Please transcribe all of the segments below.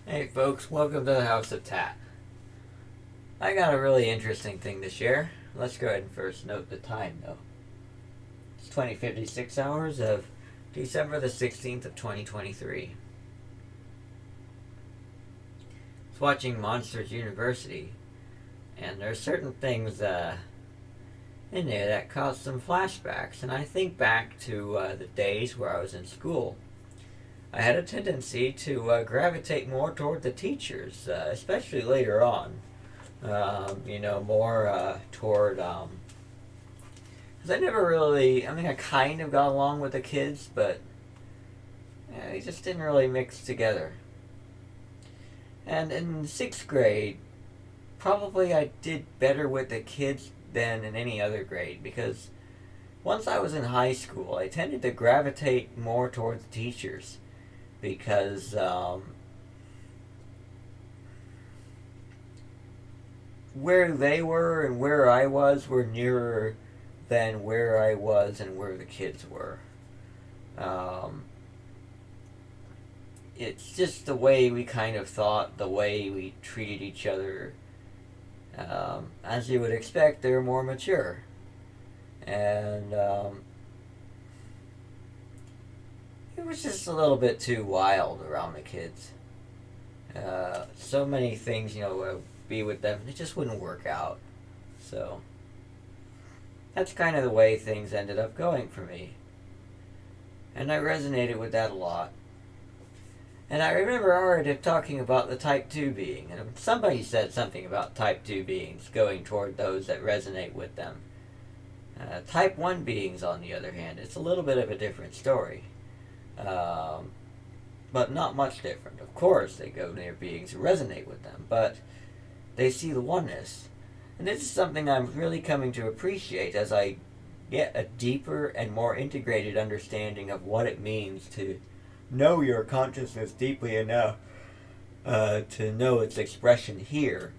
Hey folks, welcome to the House of Tat. I got a really interesting thing to share. Let's go ahead and first note the time though. It's 20:56 hours of December the 16th of 2023. I was watching Monsters University, and there's certain things in there that cause some flashbacks, and I think back to the days where I was in school. I had a tendency to gravitate more toward the teachers, especially later on. More toward. Because I never really. I mean, I kind of got along with the kids, but they just didn't really mix together. And in sixth grade, probably I did better with the kids than in any other grade because once I was in high school, I tended to gravitate more towards the teachers because where they were and where I was were nearer than where I was and where the kids were. Um, it's just the way we kind of thought, the way we treated each other. As you would expect, they were more mature. And it was just a little bit too wild around the kids. So many things, be with them, it just wouldn't work out. So that's kind of the way things ended up going for me. And I resonated with that a lot. And I remember already talking about the Type 2 being, and somebody said something about Type 2 beings going toward those that resonate with them. Type 1 beings, on the other hand, it's a little bit of a different story. Um, but not much different. Of course, they go near beings who resonate with them, but they see the oneness. And this is something I'm really coming to appreciate as I get a deeper and more integrated understanding of what it means to know your consciousness deeply enough to know its expression here,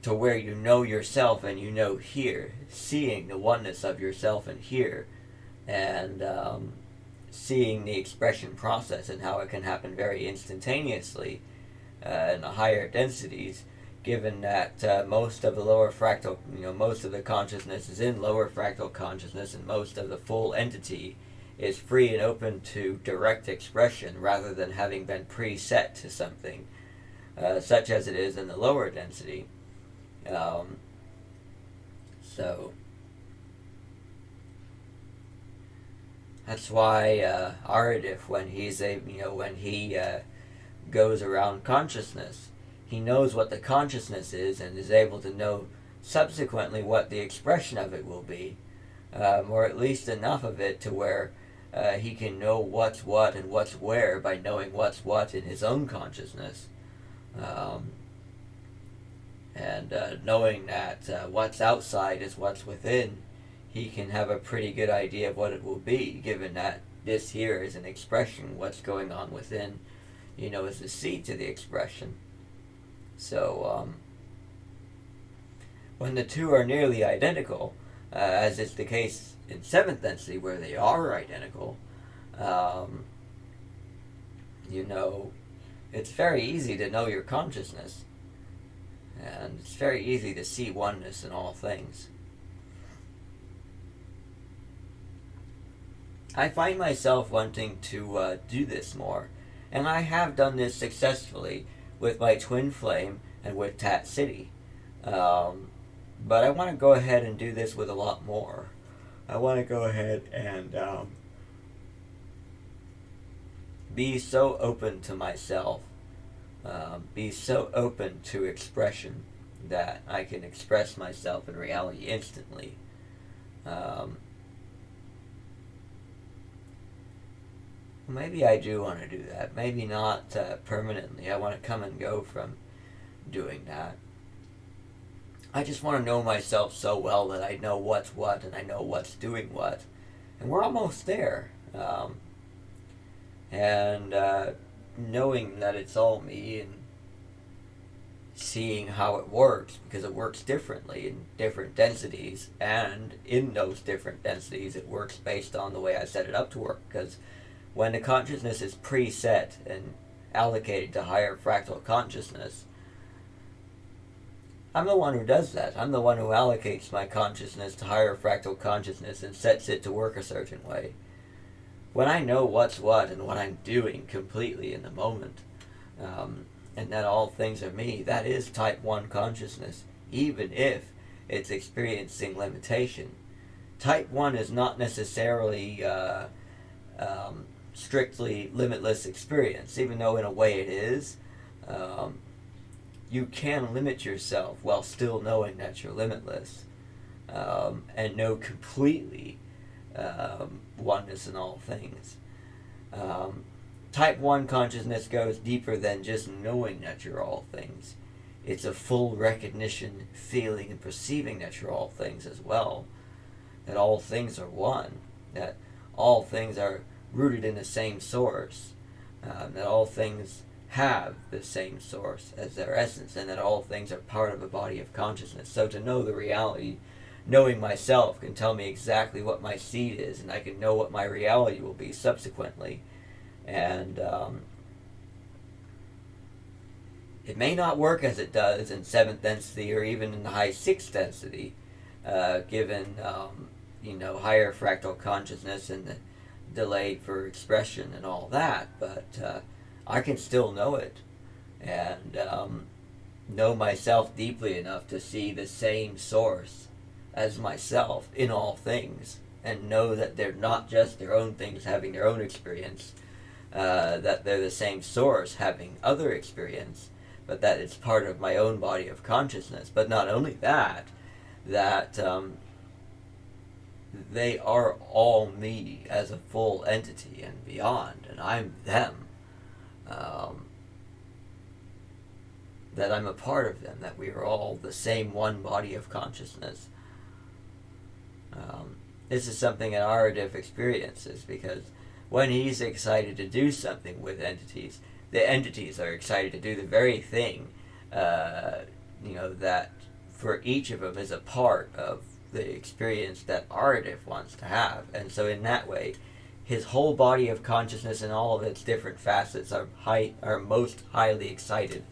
to where you know yourself and you know here, seeing the oneness of yourself and here, and seeing the expression process and how it can happen very instantaneously in the higher densities, given that most of the lower fractal, most of the consciousness is in lower fractal consciousness, and most of the full entity is free and open to direct expression rather than having been preset to something, such as it is in the lower density. So that's why Aradif, when when he goes around consciousness, he knows what the consciousness is and is able to know subsequently what the expression of it will be, or at least enough of it to where he can know what's what and what's where by knowing what's what in his own consciousness. Um, and knowing that what's outside is what's within, he can have a pretty good idea of what it will be, given that this here is an expression. What's going on within, is the seed to the expression. So, when the two are nearly identical, as is the case in seventh density where they are identical, um, you know, it's very easy to know your consciousness. And it's very easy to see oneness in all things. I find myself wanting to do this more, and I have done this successfully with my twin flame and with Tat City. But I want to go ahead and do this with a lot more. I want to go ahead and be so open to myself, be so open to expression that I can express myself in reality instantly. Um, Maybe I do want to do that. Maybe not permanently. I want to come and go from doing that. I just want to know myself so well that I know what's what and I know what's doing what. And we're almost there. And knowing that it's all me and seeing how it works, because it works differently in different densities, and in those different densities it works based on the way I set it up to work, because when the consciousness is preset and allocated to higher fractal consciousness. I'm the one who does that. I'm the one who allocates my consciousness to higher fractal consciousness and sets it to work a certain way. When I know what's what and what I'm doing completely in the moment, and that all things are me, that is type 1 consciousness, even if it's experiencing limitation. Type 1 is not necessarily strictly limitless experience, even though in a way it is. You can limit yourself while still knowing that you're limitless, and know completely oneness in all things. Type 1 consciousness goes deeper than just knowing that you're all things. It's a full recognition, feeling, and perceiving that you're all things as well. That all things are one. That all things are rooted in the same source. That all things have the same source as their essence, and that all things are part of a body of consciousness. So to know the reality, knowing myself can tell me exactly what my seed is, and I can know what my reality will be subsequently. And it may not work as it does in 7th density or even in the high 6th density, given higher fractal consciousness and the delay for expression and all that, but I can still know it, and know myself deeply enough to see the same source as myself in all things, and know that they're not just their own things having their own experience, that they're the same source having other experience, but that it's part of my own body of consciousness. But not only that, that they are all me as a full entity and beyond, and I'm them. That I'm a part of them, that we are all the same one body of consciousness. This is something that Aradif experiences, because when he's excited to do something with entities, the entities are excited to do the very thing, that for each of them is a part of the experience that Aradif wants to have. And so in that way, his whole body of consciousness and all of its different facets are most highly excited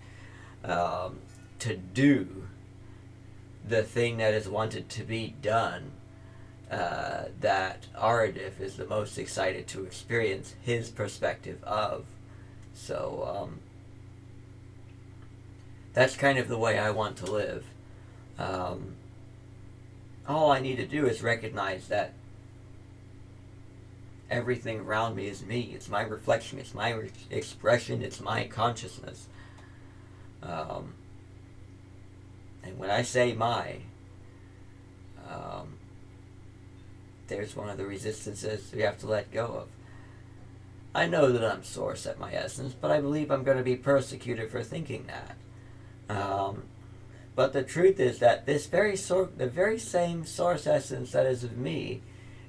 to do the thing that is wanted to be done, that Aradif is the most excited to experience his perspective of. So that's kind of the way I want to live. All I need to do is recognize that everything around me is me. It's my reflection. It's my expression. It's my consciousness. And when I say my, there's one of the resistances we have to let go of. I know that I'm source at my essence, but I believe I'm going to be persecuted for thinking that. But the truth is that the very same source essence that is of me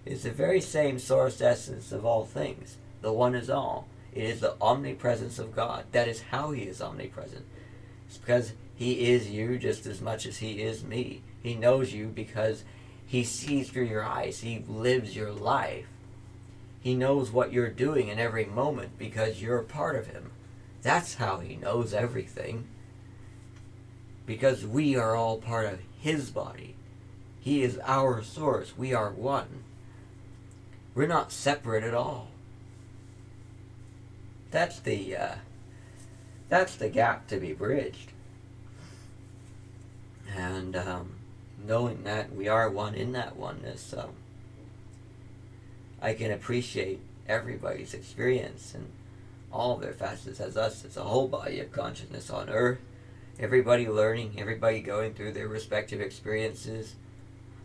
is the very same source essence of all things. The one is all. It is the omnipresence of God. That is how he is omnipresent. It's because he is you just as much as he is me. He knows you because he sees through your eyes. He lives your life. He knows what you're doing in every moment because you're a part of him. That's how he knows everything. Because we are all part of his body. He is our source. We are one. We're not separate at all. That's the gap to be bridged. And knowing that we are one in that oneness, I can appreciate everybody's experience and all their facets as us. It's a whole body of consciousness on earth. Everybody learning, everybody going through their respective experiences,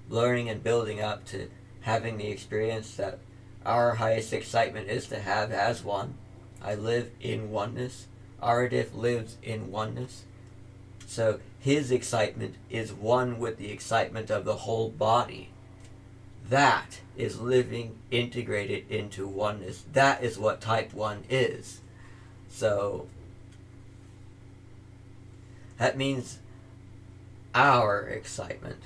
learning and building up to having the experience that our highest excitement is to have as one. I live in oneness. Aradif lives in oneness. So his excitement is one with the excitement of the whole body. That is living integrated into oneness. That is what type 1 is. So that means our excitement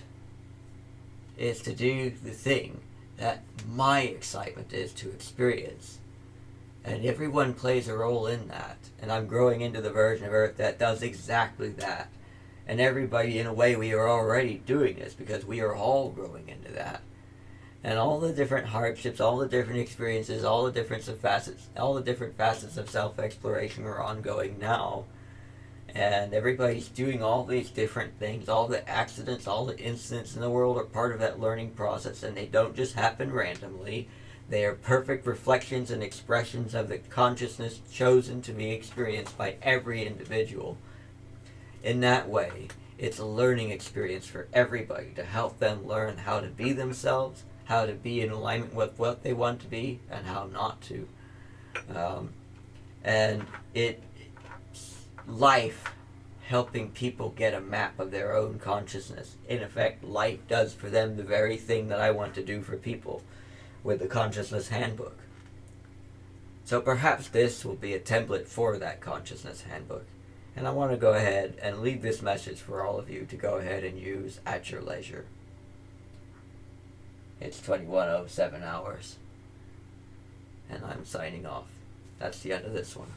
is to do the thing that my excitement is to experience. And everyone plays a role in that. And I'm growing into the version of Earth that does exactly that. And everybody, in a way, we are already doing this because we are all growing into that. And all the different hardships, all the different experiences, all the different facets of self-exploration are ongoing now. And everybody's doing all these different things. All the accidents, all the incidents in the world are part of that learning process, and they don't just happen randomly. They are perfect reflections and expressions of the consciousness chosen to be experienced by every individual. In that way, it's a learning experience for everybody to help them learn how to be themselves, how to be in alignment with what they want to be, and how not to. And life helping people get a map of their own consciousness. In effect, life does for them the very thing that I want to do for people with the Consciousness Handbook. So perhaps this will be a template for that Consciousness Handbook. And I want to go ahead and leave this message for all of you to go ahead and use at your leisure. It's 21:07 hours. And I'm signing off. That's the end of this one.